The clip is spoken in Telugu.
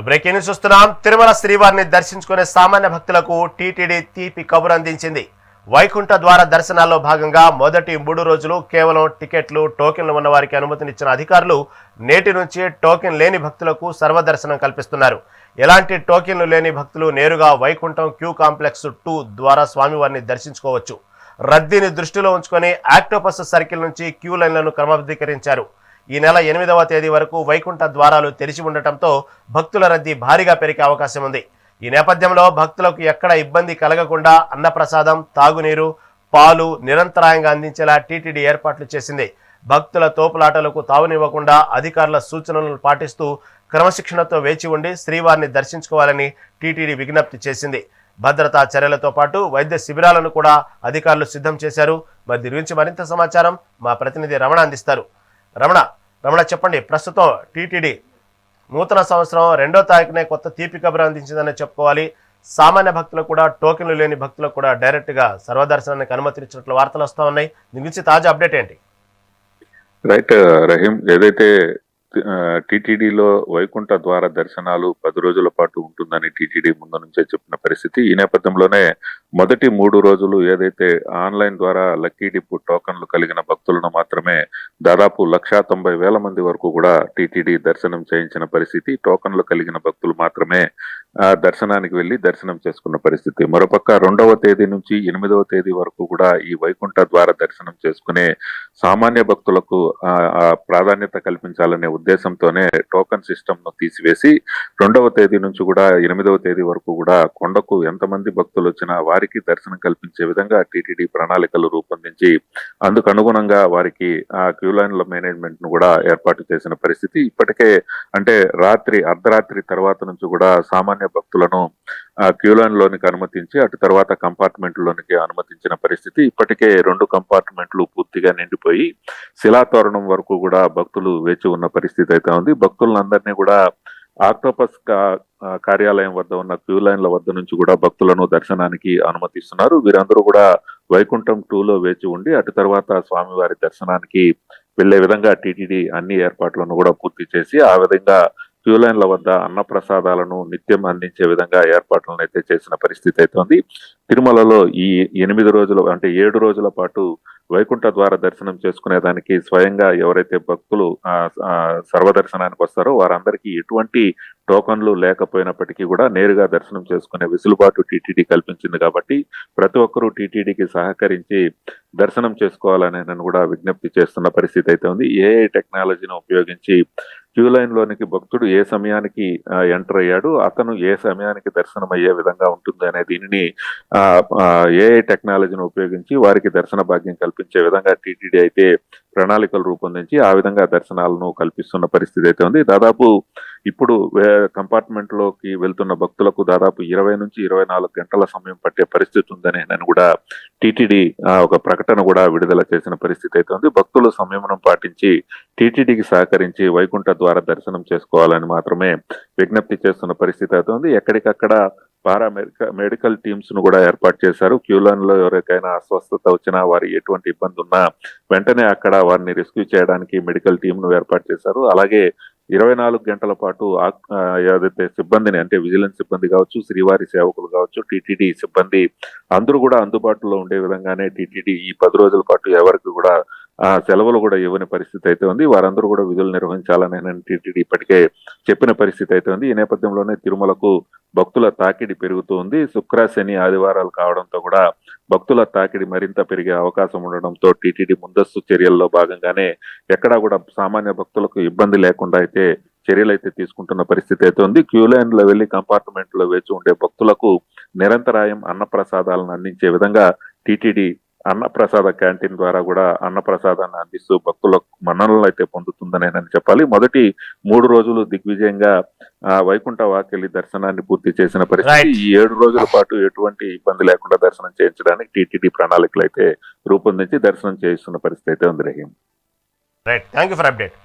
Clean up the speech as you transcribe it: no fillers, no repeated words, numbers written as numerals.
బ్రేకింగ్ న్యూస్ చూస్తున్నాం. తిరుమల శ్రీవారిని దర్శించుకునే సామాన్య భక్తులకు టీటీడీ తీపి కబురు అందించింది. వైకుంఠ ద్వార దర్శనాల్లో భాగంగా మొదటి 3 రోజులు కేవలం టికెట్లు, టోకెన్లు ఉన్న వారికి అనుమతినిచ్చిన అధికారులు నేటి నుంచి టోకెన్ లేని భక్తులకు సర్వదర్శనం కల్పిస్తున్నారు. ఎలాంటి టోకెన్లు లేని భక్తులు నేరుగా వైకుంఠం క్యూ కాంప్లెక్స్ 2 ద్వారా స్వామివారిని దర్శించుకోవచ్చు. రద్దీని దృష్టిలో ఉంచుకొని ఆక్టోపస్ సర్కిల్ నుంచి క్యూ లైన్లను క్రమబద్ధీకరించారు. ఈ నెల 8వ తేదీ వరకు వైకుంఠ ద్వారాలు తెరిచి ఉండటంతో భక్తుల రద్దీ భారీగా పెరిగే అవకాశం ఉంది. ఈ నేపథ్యంలో భక్తులకు ఎక్కడ ఇబ్బంది కలగకుండా అన్నప్రసాదం, తాగునీరు, పాలు నిరంతరాయంగా అందించేలా టీటీడీ ఏర్పాట్లు చేసింది. భక్తుల తోపులాటలకు తావునివ్వకుండా అధికారుల సూచనలను పాటిస్తూ క్రమశిక్షణతో వేచి ఉండి శ్రీవారిని దర్శించుకోవాలని టీటీడీ విజ్ఞప్తి చేసింది. భద్రతా చర్యలతో పాటు వైద్య శిబిరాలను కూడా అధికారులు సిద్ధం చేశారు. మరి దీని గురించి మరింత సమాచారం మా ప్రతినిధి రమణ అందిస్తారు. రమణ చెప్పండి. ప్రస్తుతం టీటీడీ నూతన సంవత్సరం 2వ తారీఖునే కొత్త తీపి కబురు అందించిందని చెప్పుకోవాలి. సామాన్య భక్తులకు కూడా, టోకెన్లు లేని భక్తులకు కూడా డైరెక్ట్గా సర్వదర్శనానికి అనుమతించినట్లు వార్తలు వస్తూ ఉన్నాయి. దీని గురించి తాజా అప్డేట్ ఏంటి? రైట్ రహీం, ఏదైతే టీటీడీలో వైకుంఠ ద్వార దర్శనాలు 10 రోజుల పాటు ఉంటుందని టీటీడీ ముందు నుంచే చెప్పిన పరిస్థితి. ఈ నేపథ్యంలోనే మొదటి 3 రోజులు ఏదైతే ఆన్లైన్ ద్వారా లక్కీ డిప్ టోకన్లు కలిగిన భక్తులను మాత్రమే దాదాపు 1,90,000 మంది వరకు కూడా టీటీడీ దర్శనం చేయించిన పరిస్థితి. టోకన్లు కలిగిన భక్తులు మాత్రమే దర్శనానికి వెళ్లి దర్శనం చేసుకున్న పరిస్థితి. మరోపక్క 2వ తేదీ నుంచి 8వ తేదీ వరకు కూడా ఈ వైకుంఠ ద్వార దర్శనం చేసుకునే సామాన్య భక్తులకు ప్రాధాన్యత కల్పించాలనే ఉద్దేశంతోనే టోకన్ సిస్టమ్ ను తీసివేసి 2వ తేదీ నుంచి కూడా 8వ తేదీ వరకు కూడా కొండకు ఎంతమంది భక్తులు వచ్చినా వారికి దర్శనం కల్పించే విధంగా టీటీడీ ప్రణాళికలు రూపొందించి అందుకు అనుగుణంగా వారికి ఆ క్యూ లైన్ల మేనేజ్మెంట్ ను కూడా ఏర్పాటు చేసిన పరిస్థితి. ఇప్పటికే అంటే అర్ధరాత్రి తర్వాత నుంచి కూడా సామాన్య భక్తులను క్యూ లైన్ లోనికి అనుమతించి అటు తర్వాత కంపార్ట్మెంట్ లోనికి అనుమతించిన పరిస్థితి. ఇప్పటికే 2 కంపార్ట్మెంట్లు పూర్తిగా నిండిపోయి శిలాతోరణం వరకు కూడా భక్తులు వేచి ఉన్న పరిస్థితి అయితే ఉంది. భక్తులందరినీ కూడా ఆక్టోపస్ కార్యాలయం వద్ద ఉన్న క్యూ లైన్ల వద్ద నుంచి కూడా భక్తులను దర్శనానికి అనుమతిస్తున్నారు. వీరందరూ కూడా వైకుంఠం 2లో వేచి ఉండి అటు తర్వాత స్వామివారి దర్శనానికి వెళ్లే విధంగా టీటీడీ అన్ని ఏర్పాట్లను కూడా పూర్తి చేసి ఆ విధంగా క్యూ లైన్ల వద్ద అన్నప్రసాదాలను నిత్యం అందించే విధంగా ఏర్పాట్లను అయితే చేసిన పరిస్థితి అయితే ఉంది. తిరుమలలో ఈ 8 రోజులు అంటే 7 రోజుల పాటు వైకుంఠ ద్వార దర్శనం చేసుకునేదానికి స్వయంగా ఎవరైతే భక్తులు సర్వదర్శనానికి వస్తారో వారందరికీ ఎటువంటి టోకన్లు లేకపోయినప్పటికీ కూడా నేరుగా దర్శనం చేసుకునే వెసులుబాటు టీటీడీ కల్పించింది. కాబట్టి ప్రతి ఒక్కరూ టీటీడీకి సహకరించి దర్శనం చేసుకోవాలని కూడా విజ్ఞప్తి చేస్తున్న పరిస్థితి అయితే ఉంది. ఏఐ టెక్నాలజీని ఉపయోగించి క్యూ లైన్ లోనికి భక్తుడు ఏ సమయానికి ఎంటర్ అయ్యాడు, అతను ఏ సమయానికి దర్శనం అయ్యే విధంగా ఉంటుంది అనే దీనిని ఏఐ టెక్నాలజీని ఉపయోగించి వారికి దర్శన భాగ్యం కల్పించే విధంగా టీటీడీ అయితే ప్రణాళికలు రూపొందించి ఆ విధంగా దర్శనాలను కల్పిస్తున్న పరిస్థితి అయితే ఉంది. దాదాపు ఇప్పుడు కంపార్ట్మెంట్ లోకి వెళ్తున్న భక్తులకు దాదాపు 20 నుంచి 24 గంటల సమయం పట్టే పరిస్థితి ఉందని కూడా టీటీడీ ఒక ప్రకటన కూడా విడుదల చేసిన పరిస్థితి అయితే ఉంది. భక్తులు సంయమనం పాటించి టీటీడీకి సహకరించి వైకుంఠ ద్వార దర్శనం చేసుకోవాలని మాత్రమే విజ్ఞప్తి చేస్తున్న పరిస్థితి అయితే ఉంది. ఎక్కడికక్కడ మెడికల్ టీమ్స్ ను కూడా ఏర్పాటు చేశారు. క్యూ లైన్ లో ఎవరికైనా అస్వస్థత వచ్చినా, వారి ఎటువంటి ఇబ్బంది ఉన్నా వెంటనే అక్కడ వారిని రెస్క్యూ చేయడానికి మెడికల్ టీమ్ ను ఏర్పాటు చేశారు. అలాగే 24 గంటల పాటు ఏదైతే సిబ్బందిని అంటే విజిలెన్స్ సిబ్బంది కావచ్చు, శ్రీవారి సేవకులు కావచ్చు, టీటీడీ సిబ్బంది అందరూ కూడా అందుబాటులో ఉండే విధంగానే టీటీడీ ఈ 10 రోజుల పాటు ఎవరికి కూడా సెలవులు కూడా ఇవ్వని పరిస్థితి అయితే ఉంది. వారందరూ కూడా విధులు నిర్వహించాలని టీటీడీ ఇప్పటికే చెప్పిన పరిస్థితి అయితే ఉంది. ఈ నేపథ్యంలోనే తిరుమలకు భక్తుల తాకిడి పెరుగుతూ ఉంది. శుక్ర, శని, ఆదివారాలు కావడంతో కూడా భక్తుల తాకిడి మరింత పెరిగే అవకాశం ఉండడంతో టీటీడీ ముందస్తు చర్యల్లో భాగంగానే ఎక్కడా కూడా సామాన్య భక్తులకు ఇబ్బంది లేకుండా అయితే చర్యలు అయితే తీసుకుంటున్న పరిస్థితి అయితే ఉంది. క్యూ లైన్ లో వెళ్లి కంపార్ట్మెంట్ లో వేచి ఉండే భక్తులకు నిరంతరాయం అన్నప్రసాదాలను అందించే విధంగా టీటీడీ అన్నప్రసాద క్యాంటీన్ ద్వారా కూడా అన్నప్రసాదాన్ని అందిస్తూ భక్తులకు మన్ననలు అయితే పొందుతుందని చెప్పాలి. మొదటి 3 రోజులు దిగ్విజయంగా వైకుంఠ వాకెళ్లి దర్శనాన్ని పూర్తి చేసిన పరిస్థితి. ఈ 7 రోజుల పాటు ఎటువంటి ఇబ్బంది లేకుండా దర్శనం చేయించడానికి టీటీడీ ప్రణాళికలు అయితే రూపొందించి దర్శనం చేయిస్తున్న పరిస్థితి అయితే ఉంది. Rahim, right, thank you for update.